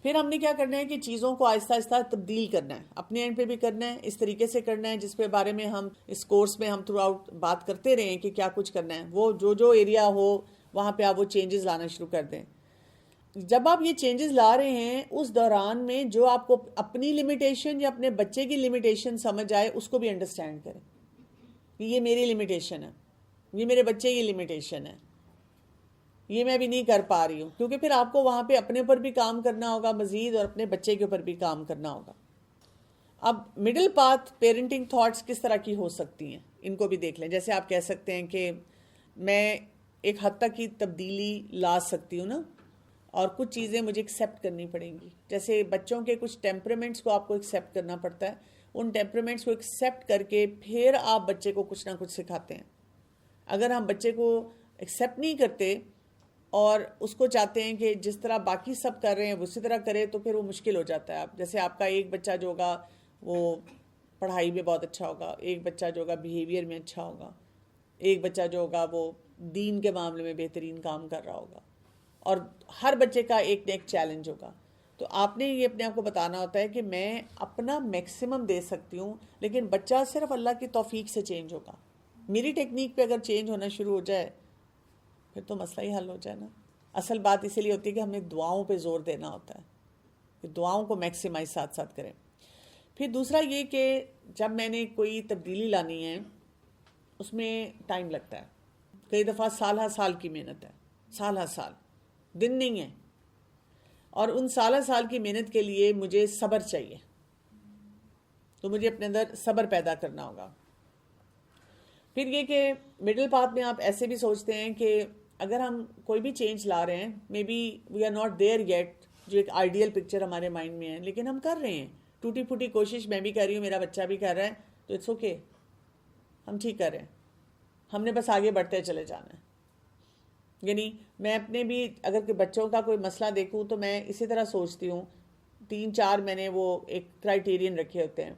پھر ہم نے کیا کرنا ہے کہ چیزوں کو آہستہ آہستہ تبدیل کرنا ہے، اپنے اینڈ پہ بھی کرنا ہے، اس طریقے سے کرنا ہے جس پہ بارے میں ہم اس کورس میں ہم تھرو آؤٹ بات کرتے رہے ہیں کہ کیا کچھ کرنا ہے. وہ جو ایریا ہو وہاں پہ آپ وہ چینجز لانا شروع کر دیں. جب آپ یہ چینجز لا رہے ہیں اس دوران میں جو آپ کو اپنی لمیٹیشن یا اپنے بچے کی لمیٹیشن سمجھ آئے اس کو بھی انڈرسٹینڈ کریں کہ یہ میری لمیٹیشن ہے، یہ میرے بچے کی لمیٹیشن ہے، یہ میں ابھی نہیں کر پا رہی ہوں. کیونکہ پھر آپ کو وہاں پہ اپنے اوپر بھی کام کرنا ہوگا مزید اور اپنے بچے کے اوپر بھی کام کرنا ہوگا. اب مڈل پاتھ پیرنٹنگ تھاٹس کس طرح کی ہو سکتی ہیں ان کو بھی دیکھ لیں. جیسے آپ کہہ سکتے ہیں کہ میں ایک حد تک کی تبدیلی لا سکتی ہوں نا، اور کچھ چیزیں مجھے ایکسیپٹ کرنی پڑیں گی. جیسے بچوں کے کچھ ٹیمپرامنٹس کو آپ کو ایکسیپٹ کرنا پڑتا ہے، ان ٹیمپرامنٹس کو ایکسیپٹ کر کے پھر آپ بچے کو کچھ نہ کچھ سکھاتے ہیں. اگر ہم بچے کو ایکسیپٹ نہیں کرتے اور اس کو چاہتے ہیں کہ جس طرح باقی سب کر رہے ہیں اسی طرح کرے تو پھر وہ مشکل ہو جاتا ہے. جیسے آپ کا ایک بچہ جو ہوگا وہ پڑھائی میں بہت اچھا ہوگا، ایک بچہ جو ہوگا بیہیویئر میں اچھا ہوگا، ایک بچہ جو ہوگا وہ دین کے معاملے میں بہترین کام کر رہا ہوگا، اور ہر بچے کا ایک نہ ایک چیلنج ہوگا. تو آپ نے یہ اپنے آپ کو بتانا ہوتا ہے کہ میں اپنا میکسیمم دے سکتی ہوں لیکن بچہ صرف اللہ کی توفیق سے چینج ہوگا. میری ٹیکنیک پہ اگر چینج ہونا شروع ہو جائے پھر تو مسئلہ ہی حل ہو جائے نا. اصل بات اسی لیے ہوتی ہے کہ ہمیں دعاؤں پہ زور دینا ہوتا ہے کہ دعاؤں کو میکسیمائز ساتھ ساتھ کریں. پھر دوسرا یہ کہ جب میں نے کوئی تبدیلی لانی ہے اس میں ٹائم لگتا ہے. کئی دفعہ سالہ سال کی محنت ہے، سالہ سال، دن نہیں ہے. اور ان سالہ سال کی محنت کے لیے مجھے صبر چاہیے، تو مجھے اپنے اندر صبر پیدا کرنا ہوگا. پھر یہ کہ مڈل پاتھ میں آپ ایسے بھی سوچتے ہیں کہ اگر ہم کوئی بھی چینج لا رہے ہیں، maybe we are not there yet, جو ایک آئیڈیل پکچر ہمارے مائنڈ میں ہے، لیکن ہم کر رہے ہیں. ٹوٹی پھوٹی کوشش میں بھی کر رہی ہوں، میرا بچہ بھی کر رہا ہے، تو اٹس اوکے، ہم ٹھیک کر رہے ہیں. ہم نے بس آگے بڑھتے چلے جانا ہے. یعنی میں اپنے بھی اگر کہ بچوں کا کوئی مسئلہ دیکھوں تو میں اسی طرح سوچتی ہوں. 3-4 میں نے وہ ایک کرائیٹیرین رکھے ہوتے ہیں.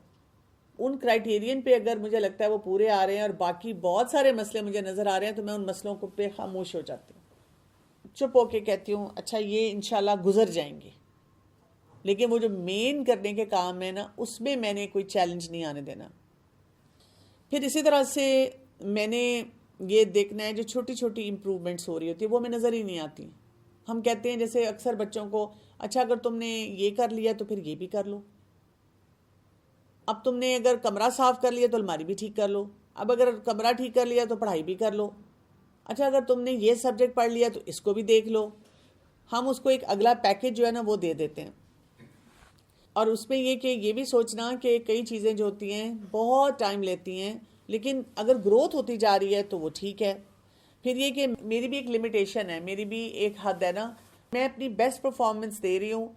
ان کرائیٹیرین پہ اگر مجھے لگتا ہے وہ پورے آ رہے ہیں اور باقی بہت سارے مسئلے مجھے نظر آ رہے ہیں تو میں ان مسئلوں کو پہ خاموش ہو جاتی ہوں، چپ ہو کے کہتی ہوں اچھا یہ انشاءاللہ گزر جائیں گے. لیکن وہ جو مین کرنے کے کام ہے نا اس میں نے کوئی چیلنج نہیں آنے دینا. پھر اسی طرح سے میں نے یہ دیکھنا ہے جو چھوٹی چھوٹی امپروومنٹس ہو رہی ہوتی ہے وہ میں نظر ہی نہیں آتی. ہم کہتے ہیں جیسے اکثر بچوں کو اچھا اگر تم نے یہ کر لیا تو پھر یہ بھی کر لو، اب تم نے اگر کمرہ صاف کر لیا تو الماری بھی ٹھیک کر لو، اب اگر کمرہ ٹھیک کر لیا تو پڑھائی بھی کر لو، اچھا اگر تم نے یہ سبجیکٹ پڑھ لیا تو اس کو بھی دیکھ لو. ہم اس کو ایک اگلا پیکج جو ہے نا وہ دے دیتے ہیں. اور اس میں یہ کہ یہ بھی سوچنا کہ کئی چیزیں جو ہوتی ہیں بہت ٹائم لیتی ہیں لیکن اگر گروتھ ہوتی جا رہی ہے تو وہ ٹھیک ہے. پھر یہ کہ میری بھی ایک لمیٹیشن ہے، میری بھی ایک حد ہے نا، میں اپنی بیسٹ پرفارمنس دے رہی ہوں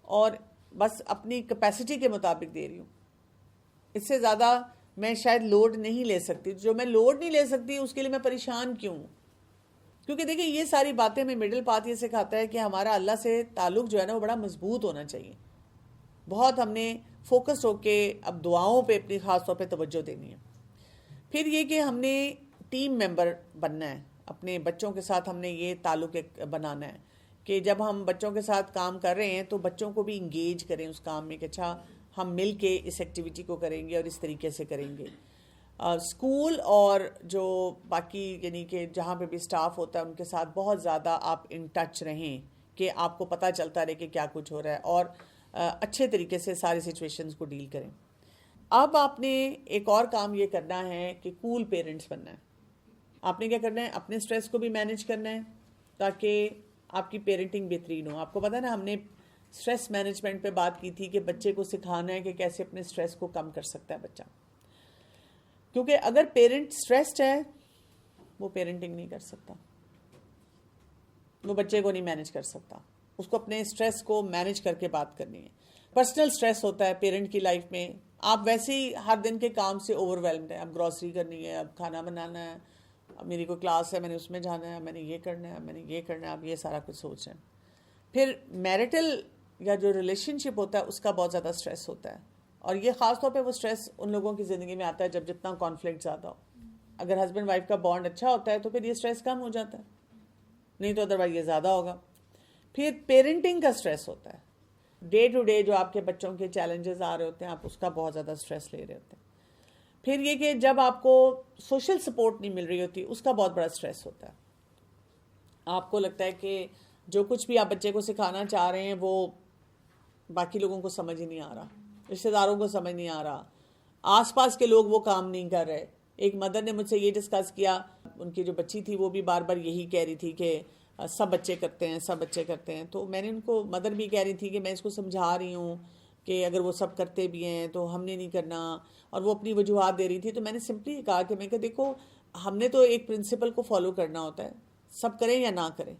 اور بس اپنی کیپیسٹی کے مطابق دے رہی ہوں. اس سے زیادہ میں شاید لوڈ نہیں لے سکتی. جو میں لوڈ نہیں لے سکتی اس کے لیے میں پریشان کیوں؟ کیونکہ دیکھیں یہ ساری باتیں میں مڈل پاتھ یہ سکھاتا ہے کہ ہمارا اللہ سے تعلق جو ہے نا وہ بڑا مضبوط ہونا چاہیے. بہت ہم نے فوکس ہو کے اب دعاؤں پہ اپنی خاص طور پہ توجہ دینی ہے. پھر یہ کہ ہم نے ٹیم ممبر بننا ہے اپنے بچوں کے ساتھ. ہم نے یہ تعلق بنانا ہے کہ جب ہم بچوں کے ساتھ کام کر رہے ہیں تو بچوں کو بھی انگیج کریں اس کام میں کہ اچھا ہم مل کے اس ایکٹیویٹی کو کریں گے اور اس طریقے سے کریں گے. اسکول اور جو باقی یعنی کہ جہاں پہ بھی اسٹاف ہوتا ہے ان کے ساتھ بہت زیادہ آپ ان ٹچ رہیں کہ آپ کو پتہ چلتا رہے کہ کیا کچھ ہو رہا ہے اور اچھے طریقے سے ساری سچویشنز کو ڈیل کریں. اب آپ نے ایک اور کام یہ کرنا ہے کہ کول پیرنٹس بننا ہے. آپ نے کیا کرنا ہے؟ اپنے سٹریس کو بھی مینیج کرنا ہے تاکہ آپ کی پیرنٹنگ بہترین ہو. آپ کو پتہ ہے نا ہم نے سٹریس مینجمنٹ پہ بات کی تھی کہ بچے کو سکھانا ہے کہ کیسے اپنے سٹریس کو کم کر سکتا ہے بچہ. کیونکہ اگر پیرنٹ سٹریسڈ ہے وہ پیرنٹنگ نہیں کر سکتا، وہ بچے کو نہیں مینیج کر سکتا. اس کو اپنے سٹریس کو مینیج کر کے بات کرنی ہے. پرسنل سٹریس ہوتا ہے پیرنٹ کی لائف میں. آپ ویسے ہی ہر دن کے کام سے اوور ویلمڈ ہیں. اب گروسری کرنی ہے، اب کھانا بنانا ہے، اب میری کوئی کلاس ہے میں نے اس میں جانا ہے، میں نے یہ کرنا ہے، میں نے یہ کرنا ہے. آپ یہ سارا کچھ سوچ رہے ہیں. پھر میرٹل یا جو ریلیشن شپ ہوتا ہے اس کا بہت زیادہ سٹریس ہوتا ہے. اور یہ خاص طور پہ وہ سٹریس ان لوگوں کی زندگی میں آتا ہے جب جتنا کانفلکٹ زیادہ ہو. اگر ہسبینڈ وائف کا بانڈ اچھا ہوتا ہے تو پھر یہ سٹریس کم ہو جاتا ہے، نہیں تو ادروائز یہ زیادہ ہوگا. پھر پیرنٹنگ کا سٹریس ہوتا ہے ڈے ٹو ڈے جو آپ کے بچوں کے چیلنجز آ رہے ہوتے ہیں آپ اس کا بہت زیادہ سٹریس لے رہے ہوتے ہیں. پھر یہ کہ جب آپ کو سوشل سپورٹ نہیں مل رہی ہوتی اس کا بہت بڑا سٹریس ہوتا ہے. آپ کو لگتا ہے کہ جو کچھ بھی آپ بچے کو سکھانا چاہ رہے ہیں وہ باقی لوگوں کو سمجھ ہی نہیں آ رہا, رشتہ داروں کو سمجھ نہیں آ رہا, آس پاس کے لوگ وہ کام نہیں کر رہے. ایک مدر نے مجھ سے یہ ڈسکس کیا, ان کی جو بچی تھی وہ بھی بار بار یہی کہہ رہی تھی کہ سب بچے کرتے ہیں, سب بچے کرتے ہیں. تو میں نے ان کو, مدر بھی کہہ رہی تھی کہ میں اس کو سمجھا رہی ہوں کہ اگر وہ سب کرتے بھی ہیں تو ہم نے نہیں کرنا, اور وہ اپنی وجوہات دے رہی تھی. تو میں نے سمپلی کہا کہ میں کہ دیکھو ہم نے تو ایک پرنسپل کو فالو کرنا ہوتا ہے, سب کریں یا نہ کریں.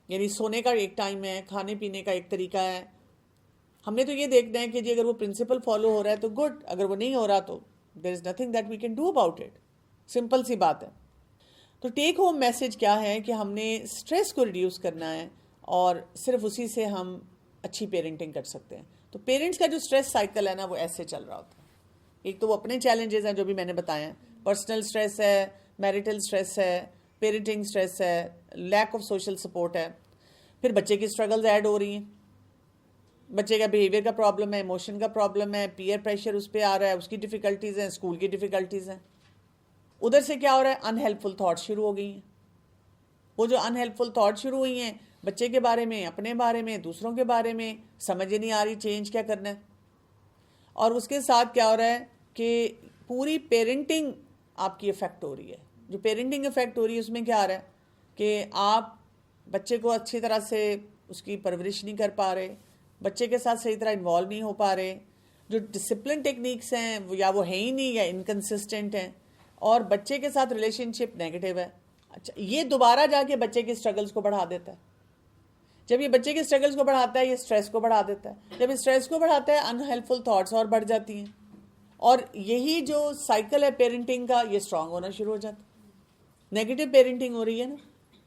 یعنی سونے کا ایک ٹائم ہے, کھانے پینے کا ایک طریقہ ہے. ہم نے تو یہ دیکھنا ہے کہ جی اگر وہ پرنسپل فالو ہو رہا ہے تو گڈ, اگر وہ نہیں ہو رہا تو there is nothing that we can do about it. Simple سی بات ہے. تو ٹیک ہوم میسج کیا ہے کہ ہم نے اسٹریس کو ریڈیوس کرنا ہے اور صرف اسی سے ہم اچھی پیرنٹنگ کر سکتے ہیں. تو پیرنٹس کا جو اسٹریس سائیکل ہے نا وہ ایسے چل رہا ہوتا ہے. ایک تو وہ اپنے چیلنجز ہیں جو بھی میں نے بتایا ہیں, پرسنل اسٹریس ہے, میریٹل اسٹریس ہے, پیرنٹنگ اسٹریس ہے, لیک آف سوشل سپورٹ ہے. پھر بچے کی اسٹرگلز ایڈ ہو رہی ہیں, بچے کا بیہیویئر کا پرابلم ہے, ایموشن کا پرابلم ہے, پیئر پریشر اس پہ آ رہا ہے, اس کی ڈیفیکلٹیز ہیں, اسکول کی ڈیفیکلٹیز ہیں. ادھر سے کیا ہو رہا ہے, ان ہیلپ فل تھاٹ شروع ہو گئی ہیں. وہ جو ان ہیلپ فل تھاٹ شروع ہوئی ہیں بچے کے بارے میں, اپنے بارے میں, دوسروں کے بارے میں, سمجھ نہیں آ رہی چینج کیا کرنا ہے. اور اس کے ساتھ کیا ہو رہا ہے کہ پوری پیرنٹنگ آپ کی افیکٹ ہو رہی ہے. جو پیرنٹنگ افیکٹ ہو رہی ہے اس میں کیا آ رہا ہے کہ آپ بچے کو اچھی طرح سے اس کی پرورش نہیں کر پا رہے, بچے کے ساتھ صحیح طرح انوالو نہیں ہو پا رہے, جو ڈسپلن ٹیکنیکس ہیں یا وہ ہیں ہی نہیں یا انکنسسٹنٹ ہیں, اور بچے کے ساتھ ریلیشن شپ نیگیٹو ہے. اچھا, یہ دوبارہ جا کے بچے کے اسٹرگلز کو بڑھا دیتا ہے. جب یہ بچے کے اسٹرگلز کو بڑھاتا ہے یہ اسٹریس کو بڑھا دیتا ہے. جب اسٹریس کو بڑھاتا ہے ان ہیلپفل تھاٹس اور بڑھ جاتی ہیں, اور یہی جو سائیکل ہے پیرنٹنگ کا یہ اسٹرانگ ہونا شروع ہو جاتا ہے. نیگیٹو پیرنٹنگ ہو رہی ہے نا,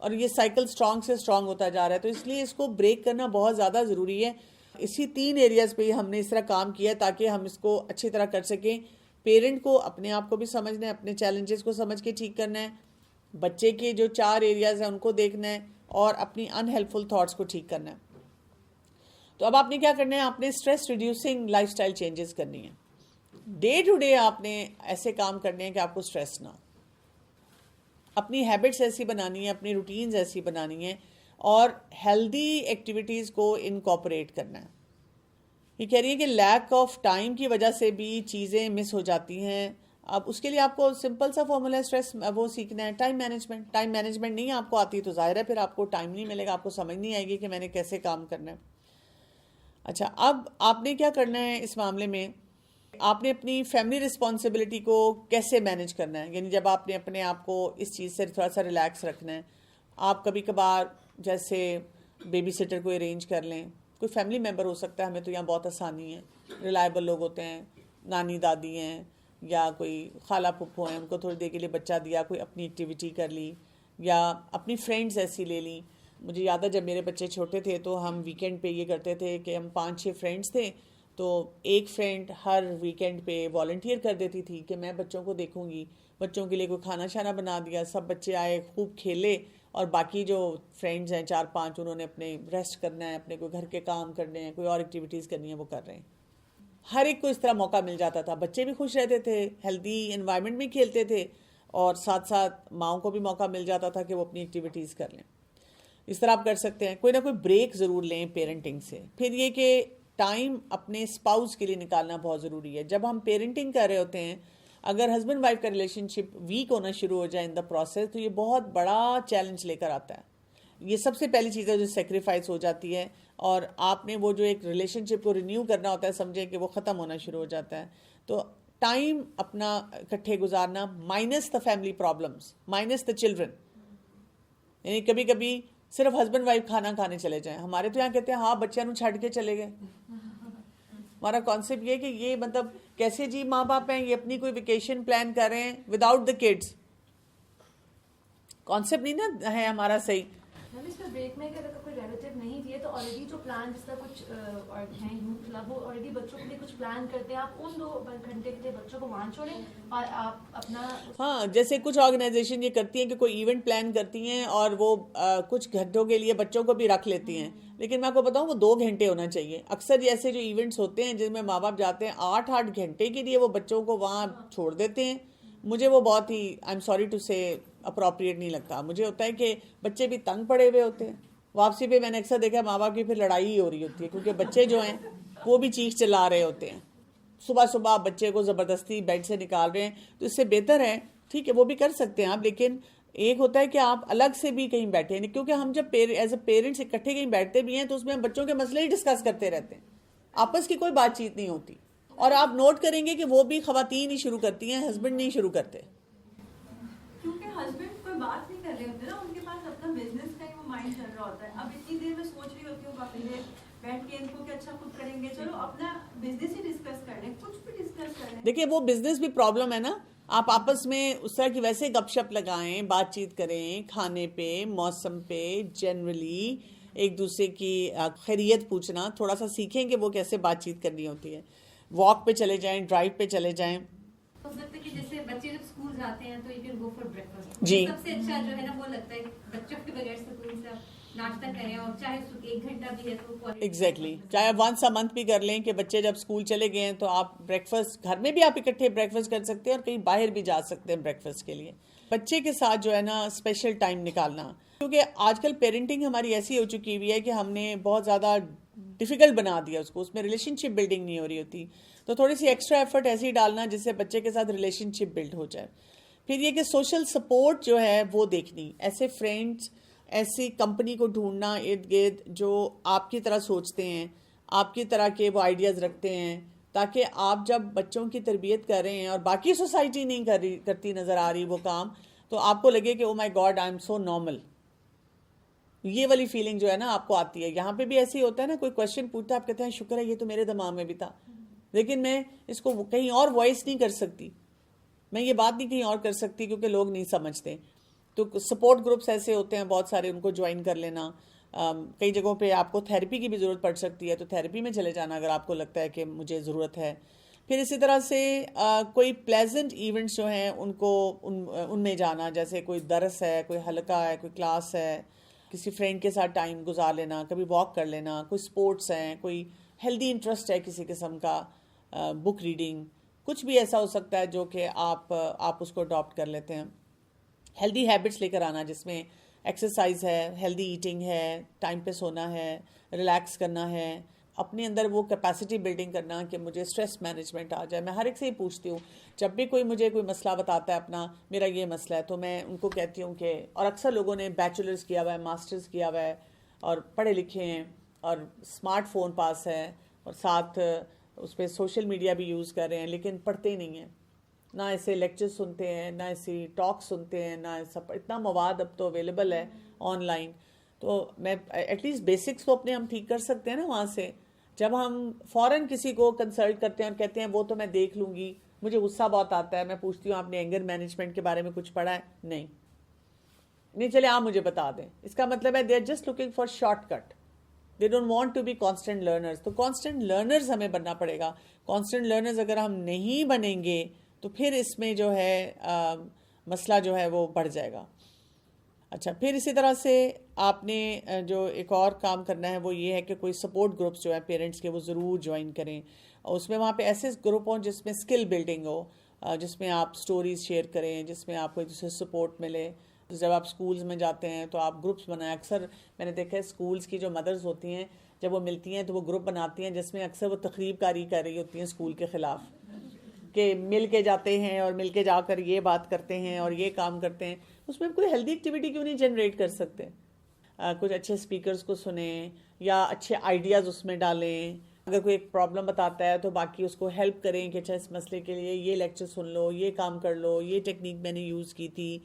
اور یہ سائیکل اسٹرانگ سے اسٹرانگ ہوتا جا رہا ہے. تو اس لیے اس کو بریک کرنا بہت زیادہ ضروری ہے. اسی 3 ایریاز پہ ہم نے اس طرح کام کیا تاکہ ہم اس کو اچھی طرح کر سکیں. پیرنٹ کو اپنے آپ کو بھی سمجھنا ہے, اپنے چیلنجز کو سمجھ کے ٹھیک کرنا ہے, بچے کے جو 4 ایریاز ہیں ان کو دیکھنا ہے, اور اپنی ان ہیلپفل تھاٹس کو ٹھیک کرنا ہے. تو اب آپ نے کیا کرنا ہے, آپ نے stress reducing life style changes کرنی ہے. ڈے ٹو ڈے آپ نے ایسے کام کرنے ہیں کہ آپ کو اسٹریس نہ ہو. اپنی ہیبٹس ایسی بنانی ہے, اپنی روٹینز ایسی بنانی ہیں, اور ہیلدی ایکٹیویٹیز کو انکارپوریٹ کرنا ہے. یہ کہہ رہی ہے کہ لیک آف ٹائم کی وجہ سے بھی چیزیں مس ہو جاتی ہیں. اب اس کے لیے آپ کو سمپل سا فارمولا اسٹریس وہ سیکھنا ہے, ٹائم مینجمنٹ. ٹائم مینجمنٹ نہیں آپ کو آتی تو ظاہر ہے پھر آپ کو ٹائم نہیں ملے گا, آپ کو سمجھ نہیں آئے گی کہ میں نے کیسے کام کرنا ہے. اچھا, اب آپ نے کیا کرنا ہے اس معاملے میں, آپ نے اپنی فیملی رسپانسبلٹی کو کیسے مینج کرنا ہے. یعنی جب آپ نے اپنے آپ کو اس چیز سے تھوڑا سا ریلیکس رکھنا ہے, آپ کبھی کبھار جیسے بیبی سٹر کو ارینج کر لیں. کوئی فیملی ممبر ہو سکتا ہے, ہمیں تو یہاں بہت آسانی ہے, ریلائبل لوگ ہوتے ہیں, نانی دادی ہیں یا کوئی خالہ پھپھو ہیں, ان کو تھوڑی دیر کے لیے بچہ دیا, کوئی اپنی ایکٹیویٹی کر لی, یا اپنی فرینڈز ایسی لے لیں. مجھے یاد ہے جب میرے بچے چھوٹے تھے تو ہم ویکینڈ پہ یہ کرتے تھے کہ ہم 5-6 فرینڈز تھے, تو ایک فرینڈ ہر ویکینڈ پہ والنٹیئر کر دیتی تھی کہ میں بچوں کو دیکھوں گی, بچوں کے لیے کوئی کھانا شانا بنا دیا, سب بچے آئے, خوب کھیلے, اور باقی جو فرینڈز ہیں 4-5 انہوں نے اپنے ریسٹ کرنا ہے, اپنے کوئی گھر کے کام کرنے ہیں, کوئی اور ایکٹیویٹیز کرنی ہے وہ کر رہے ہیں. ہر ایک کو اس طرح موقع مل جاتا تھا. بچے بھی خوش رہتے تھے, ہیلدی انوائرمنٹ میں کھیلتے تھے, اور ساتھ ساتھ ماؤں کو بھی موقع مل جاتا تھا کہ وہ اپنی ایکٹیویٹیز کر لیں. اس طرح آپ کر سکتے ہیں. کوئی نہ کوئی بریک ضرور لیں پیرنٹنگ سے. پھر یہ کہ ٹائم اپنے اسپاؤس کے لیے نکالنا بہت ضروری ہے. جب ہم پیرنٹنگ کر رہے ہوتے ہیں, اگر ہسبینڈ وائف کا ریلیشن شپ ویک ہونا شروع ہو جائے ان دا پروسیس, تو یہ بہت بڑا چیلنج لے کر آتا ہے. یہ سب سے پہلی چیز ہے جو سیکریفائس ہو جاتی ہے, اور آپ نے وہ جو ایک ریلیشن شپ کو رینیو کرنا ہوتا ہے, سمجھیں کہ وہ ختم ہونا شروع ہو جاتا ہے. تو ٹائم اپنا اکٹھے گزارنا, minus the family problems, minus the children. یعنی کبھی کبھی صرف ہسبینڈ وائف کھانا کھانے چلے جائیں. ہمارے تو یہاں کہتے ہیں ہاں بچیاں نوں چھڈ کے چلے گئے. ہمارا کانسیپٹ یہ کہ یہ مطلب کیسے جی ماں باپ ہیں, یہ اپنی کوئی ویکیشن پلان کر رہے ہیں وداؤٹ دا کڈس. کانسیپٹ نہیں نا ہے ہمارا صحیح. اس میں بریک میں اگر کوئی ریلیٹیو نہیں دیے تو آلریڈی جو پلان جس کا کچھ ہیں یوتھ کلب, وہ آلریڈی بچوں کے لیے کچھ پلان کرتے ہیں. آپ ان 2 گھنٹے کے لیے بچوں کو وہاں چھوڑیں اور آپ اپنا, ہاں جیسے کچھ آرگنائزیشن یہ کرتی ہیں کہ کوئی ایونٹ پلان کرتی ہیں اور وہ کچھ گھنٹوں کے لیے بچوں کو بھی رکھ لیتی ہیں, لیکن میں آپ کو بتاؤں وہ 2 گھنٹے ہونا چاہیے. اکثر ایسے جو ایونٹس ہوتے ہیں جن میں ماں باپ جاتے ہیں 8 گھنٹے کے لیے وہ بچوں کو وہاں چھوڑ دیتے ہیں, مجھے وہ بہت ہی آئی ایم سوری ٹو سے اپروپریٹ نہیں لگتا. مجھے ہوتا ہے کہ بچے بھی تنگ پڑے ہوئے ہوتے ہیں. واپسی پہ میں نے اکثر دیکھا ماں باپ کی پھر لڑائی ہی ہو رہی ہوتی ہے, کیونکہ بچے جو ہیں وہ بھی چیخ چلا رہے ہوتے ہیں. صبح صبح بچے کو زبردستی بیڈ سے نکال رہے ہیں, تو اس سے بہتر ہے ٹھیک ہے وہ بھی کر سکتے ہیں آپ, لیکن ایک ہوتا ہے کہ آپ الگ سے بھی کہیں بیٹھے ہیں, کیونکہ ہم جب ایز اے پیرنٹس اکٹھے کہیں بیٹھتے بھی ہیں تو اس میں ہم بچوں کے مسئلے ہی ڈسکس کرتے رہتے ہیں, آپس کی کوئی بات چیت نہیں ہوتی. اور آپ نوٹ کریں گے کہ وہ بھی خواتین ہی شروع کرتی ہیں, ہسبینڈ نہیں شروع کرتے. کیونکہ ہسبینڈ کوئی بات نہیں کر رہے ہوتے نا, ان کے پاس اپنا بزنس کا ہی وہ مائنڈ چل رہا ہوتا ہے. اب اتنی دیر میں سوچ رہی ہوتی ہوں کافی دیر بیٹھ کے ان کو کہ اچھا خود کریں گے, چلو اپنا بزنس ہی ڈسکس کر لیں, کچھ بھی ڈسکس کر لیں. دیکھیے وہ بزنس بھی پرابلم ہے نا, آپ آپس میں اس طرح کی ویسے گپ شپ لگائیں, بات چیت کریں, کھانے پہ, موسم پہ, جنرلی ایک دوسرے کی خیریت پوچھنا, تھوڑا سا سیکھیں کہ وہ کیسے بات چیت کرنی ہوتی ہے. واک پہ چلے جائیں, ڈرائیو پہ چلے جائیں. ہو سکتا ہے کہ جیسے بچے جب اسکول جاتے ہیں تو you can go for breakfast. جی سب سے اچھا جو ہے نا وہ لگتا ہے بچوں کے بغیر سکون سے ناشتہ کریں, اور چاہے 1 گھنٹہ بھی ہے تو ایگزیکٹلی چاہے آپ ونس اے منتھ بھی کر لیں کہ بچے جب اسکول چلے گئے ہیں تو آپ بریکفاسٹ گھر میں بھی آپ اکٹھے بریکفاسٹ کر سکتے ہیں, اور کہیں باہر بھی جا سکتے ہیں بریکفاسٹ کے لیے. بچے کے ساتھ جو ہے نا اسپیشل ٹائم نکالنا, کیونکہ آج کل پیرنٹنگ ہماری ایسی ہو چکی ہوئی ہے کہ ہم نے بہت زیادہ ڈیفیکلٹ بنا دیا اس میں ریلیشن شپ بلڈنگ نہیں ہو رہی ہوتی, تو تھوڑی سی ایکسٹرا ایفرٹ ایسے ہی ڈالنا جس سے بچے کے ساتھ ریلیشن شپ بلڈ ہو جائے. پھر یہ کہ سوشل سپورٹ جو ہے وہ دیکھنی, ایسے فرینڈس, ایسی کمپنی کو ڈھونڈنا ارد گرد جو آپ کی طرح سوچتے ہیں, آپ کی طرح کے وہ آئیڈیاز رکھتے ہیں, تاکہ آپ جب بچوں کی تربیت کر رہے ہیں اور باقی سوسائٹی نہیں کرتی نظر آ رہی وہ کام, تو آپ کو لگے کہ oh my God I am so normal. یہ والی فیلنگ جو ہے نا آپ کو آتی ہے. یہاں پہ بھی ایسے ہی ہوتا ہے نا, کوئی کوشچن پوچھتا ہے آپ کہتے ہیں شکر ہے یہ تو میرے دماغ میں بھی تھا, لیکن میں اس کو کہیں اور وائس نہیں کر سکتی, میں یہ بات نہیں کہیں اور کر سکتی کیونکہ لوگ نہیں سمجھتے. تو سپورٹ گروپس ایسے ہوتے ہیں بہت سارے, ان کو جوائن کر لینا. کئی جگہوں پہ آپ کو تھیراپی کی بھی ضرورت پڑ سکتی ہے, تو تھیراپی میں چلے جانا اگر آپ کو لگتا ہے کہ مجھے ضرورت ہے. پھر اسی طرح سے کوئی پلیزنٹ ایونٹس جو ہیں ان میں جانا, جیسے کوئی درس ہے, کوئی حلقہ ہے, کوئی کلاس ہے, کسی فرینڈ کے ساتھ ٹائم گزار لینا, کبھی واک کر لینا, کوئی سپورٹس ہیں, کوئی ہیلدی انٹرسٹ ہے کسی قسم کا, بک ریڈنگ, کچھ بھی ایسا ہو سکتا ہے جو کہ آپ اس کو اڈاپٹ کر لیتے ہیں. ہیلدی ہیبٹس لے کر آنا جس میں ایکسرسائز ہے, ہیلدی ایٹنگ ہے, ٹائم پہ سونا ہے, ریلیکس کرنا ہے, اپنے اندر وہ کیپیسٹی بلڈنگ کرنا کہ مجھے اسٹریس مینجمنٹ آ جائے. میں ہر ایک سے ہی پوچھتی ہوں, جب بھی کوئی مجھے کوئی مسئلہ بتاتا ہے اپنا, میرا یہ مسئلہ ہے, تو میں ان کو کہتی ہوں کہ, اور اکثر لوگوں نے بیچلرز کیا ہوا ہے, ماسٹرز کیا ہوا ہے, اور پڑھے لکھے ہیں, اور اسمارٹ فون پاس ہے, اور ساتھ اس پہ سوشل میڈیا بھی یوز کر رہے ہیں, لیکن پڑھتے ہی نہیں ہیں, نہ ایسے لیکچر سنتے ہیں, نہ ایسی ٹاک سنتے ہیں, نہ ایسا اتنا مواد اب تو اویلیبل ہے آن لائن. تو میں ایٹ لیسٹ بیسکس تو اپنے ہم ٹھیک کر سکتے ہیں نا وہاں سے. جب ہم فوراً کسی کو کنسلٹ کرتے ہیں اور کہتے ہیں وہ تو میں دیکھ لوں گی, مجھے غصہ بہت آتا ہے, میں پوچھتی ہوں آپ نے اینگر مینجمنٹ کے بارے میں کچھ پڑھا ہے؟ نہیں چلے آپ مجھے بتا دیں. اس کا مطلب ہے they are just looking for shortcut, they don't want to be constant learners. تو کانسٹنٹ لرنرز ہمیں بننا پڑے گا. کانسٹنٹ لرنرز اگر ہم نہیں بنیں گے تو پھر اس میں جو ہے مسئلہ جو ہے وہ بڑھ جائے گا. اچھا, پھر اسی طرح سے آپ نے جو ایک اور کام کرنا ہے وہ یہ ہے کہ کوئی سپورٹ گروپس جو ہیں پیرنٹس کے وہ ضرور جوائن کریں, اور اس میں وہاں پہ ایسے گروپ ہوں جس میں اسکل بلڈنگ ہو, جس میں آپ سٹوریز شیئر کریں, جس میں آپ کو ایک دوسرے سپورٹ ملے. جب آپ سکولز میں جاتے ہیں تو آپ گروپس بنائیں. اکثر میں نے دیکھا ہے سکولز کی جو مدرز ہوتی ہیں جب وہ ملتی ہیں تو وہ گروپ بناتی ہیں جس میں اکثر وہ تقریب کاری کر رہی ہوتی ہیں اسکول کے خلاف, کہ مل کے جاتے ہیں اور مل کے جا کر یہ بات کرتے ہیں اور یہ کام کرتے ہیں. اس میں کوئی ہیلدی ایکٹیویٹی کیوں نہیں جنریٹ کر سکتے؟ کچھ اچھے اسپیکرز کو سنیں یا اچھے آئیڈیاز اس میں ڈالیں. اگر کوئی ایک پرابلم بتاتا ہے تو باقی اس کو ہیلپ کریں کہ اچھا اس مسئلے کے لیے یہ لیکچر سن لو, یہ کام کر لو, یہ ٹیکنیک میں نے یوز کی تھی.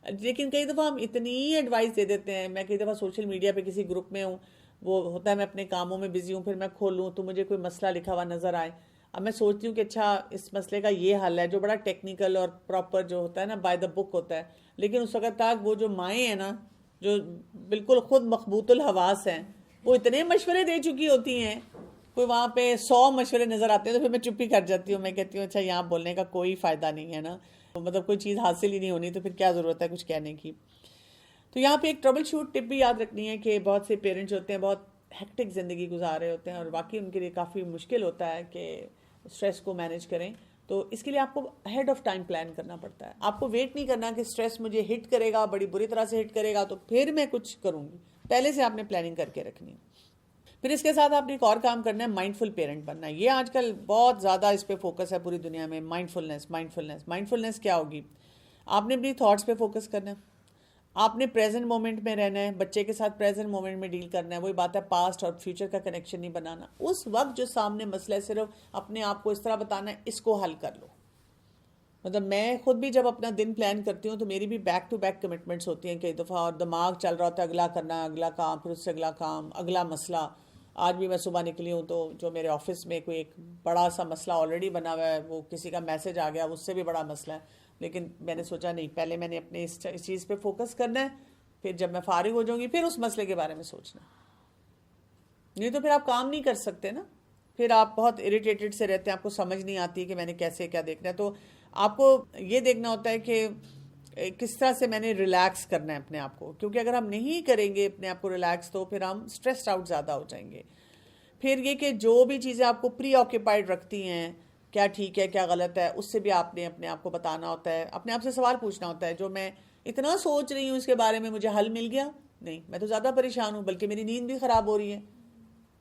لیکن کئی دفعہ ہم اتنی ایڈوائس دے دیتے ہیں. میں کئی دفعہ سوشل میڈیا پہ کسی گروپ میں ہوں, وہ ہوتا ہے میں اپنے کاموں میں بزی ہوں, پھر میں کھولوں تو مجھے کوئی مسئلہ لکھا ہوا نظر آئے. اب میں سوچتی ہوں کہ اچھا اس مسئلے کا یہ حل ہے جو بڑا ٹیکنیکل اور پراپر جو ہوتا ہے نا بائی دا بک ہوتا ہے, لیکن اس وقت تک وہ جو مائیں ہیں نا جو بالکل خود مخبوط الحواس ہیں وہ اتنے مشورے دے چکی ہوتی ہیں, کوئی وہاں پہ 100 مشورے نظر آتے ہیں تو پھر میں چپ ہی کر جاتی ہوں. میں کہتی ہوں اچھا یہاں بولنے کا کوئی فائدہ نہیں ہے نا, مطلب کوئی چیز حاصل ہی نہیں ہونی تو پھر کیا ضرورت ہے کچھ کہنے کی. تو یہاں پہ ایک ٹربل شوٹ ٹپ بھی یاد رکھنی ہے کہ بہت سے پیرنٹس ہوتے ہیں بہت ہیکٹک زندگی گزار رہے ہوتے ہیں اور واقعی ان کے لیے کافی مشکل ہوتا ہے کہ اسٹریس کو مینیج کریں. تو اس کے لیے آپ کو ہیڈ آف ٹائم پلان کرنا پڑتا ہے. آپ کو ویٹ نہیں کرنا کہ اسٹریس مجھے ہٹ کرے گا, بڑی بری طرح سے ہٹ کرے گا تو پھر میں کچھ کروں گی. پہلے سے آپ نے پلاننگ کر کے رکھنی ہے. پھر اس کے ساتھ آپ نے ایک اور کام کرنا ہے, مائنڈفل پیرنٹ بننا ہے. یہ آج کل بہت زیادہ اس پہ فوکس ہے پوری دنیا میں, مائنڈفلنس کیا ہوگی؟ آپ نے اپنی تھاٹس پہ فوکس کرنا ہے, آپ نے پریزنٹ مومنٹ میں رہنا ہے, بچے کے ساتھ پریزنٹ مومنٹ میں ڈیل کرنا ہے. وہی بات ہے, پاسٹ اور فیوچر کا کنیکشن نہیں بنانا. اس وقت جو سامنے مسئلہ ہے صرف اپنے آپ کو اس طرح بتانا ہے اس کو حل کر لو. مطلب میں خود بھی جب اپنا دن پلان کرتی ہوں تو میری بھی بیک ٹو بیک کمٹمنٹس ہوتی ہیں کئی دفعہ, اور دماغ چل رہا ہوتا ہے اگلا کرنا, اگلا کام, پھر اس سے اگلا کام, اگلا مسئلہ. آج بھی میں صبح نکلی ہوں تو جو میرے آفس میں کوئی ایک بڑا سا مسئلہ آلریڈی بنا ہوا ہے, وہ کسی کا میسج آ گیا, اس سے بھی بڑا مسئلہ ہے. لیکن میں نے سوچا نہیں, پہلے میں نے اپنے اس چیز پہ فوکس کرنا ہے, پھر جب میں فارغ ہو جاؤں گی پھر اس مسئلے کے بارے میں سوچنا. نہیں تو پھر آپ کام نہیں کر سکتے نا, پھر آپ بہت اریٹیٹڈ سے رہتے ہیں, آپ کو سمجھ نہیں آتی کہ میں نے کیسے کیا دیکھنا ہے. تو آپ کو یہ دیکھنا ہوتا ہے کہ کس طرح سے میں نے ریلیکس کرنا ہے اپنے آپ کو, کیونکہ اگر ہم نہیں کریں گے اپنے آپ کو ریلیکس تو پھر ہم اسٹریسڈ آؤٹ زیادہ ہو جائیں گے. پھر یہ کہ جو بھی چیزیں آپ کو پری آکیپائڈ رکھتی ہیں, کیا ٹھیک ہے کیا غلط ہے, اس سے بھی آپ نے اپنے آپ کو بتانا ہوتا ہے, اپنے آپ سے سوال پوچھنا ہوتا ہے. جو میں اتنا سوچ رہی ہوں اس کے بارے میں مجھے حل مل گیا؟ نہیں, میں تو زیادہ پریشان ہوں, بلکہ میری نیند بھی خراب ہو رہی ہے,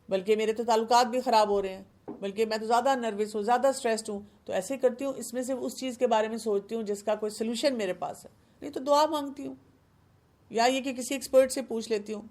بلکہ میرے تو تعلقات بھی خراب ہو رہے ہیں, بلکہ میں تو زیادہ نروس ہوں, زیادہ اسٹریسڈ ہوں. تو ایسے کرتی ہوں, اس میں سے اس چیز کے بارے میں سوچتی ہوں جس کا کوئی سلوشن میرے پاس ہے. نہیں تو دعا مانگتی ہوں, یا یہ کہ کسی ایکسپرٹ سے پوچھ لیتی ہوں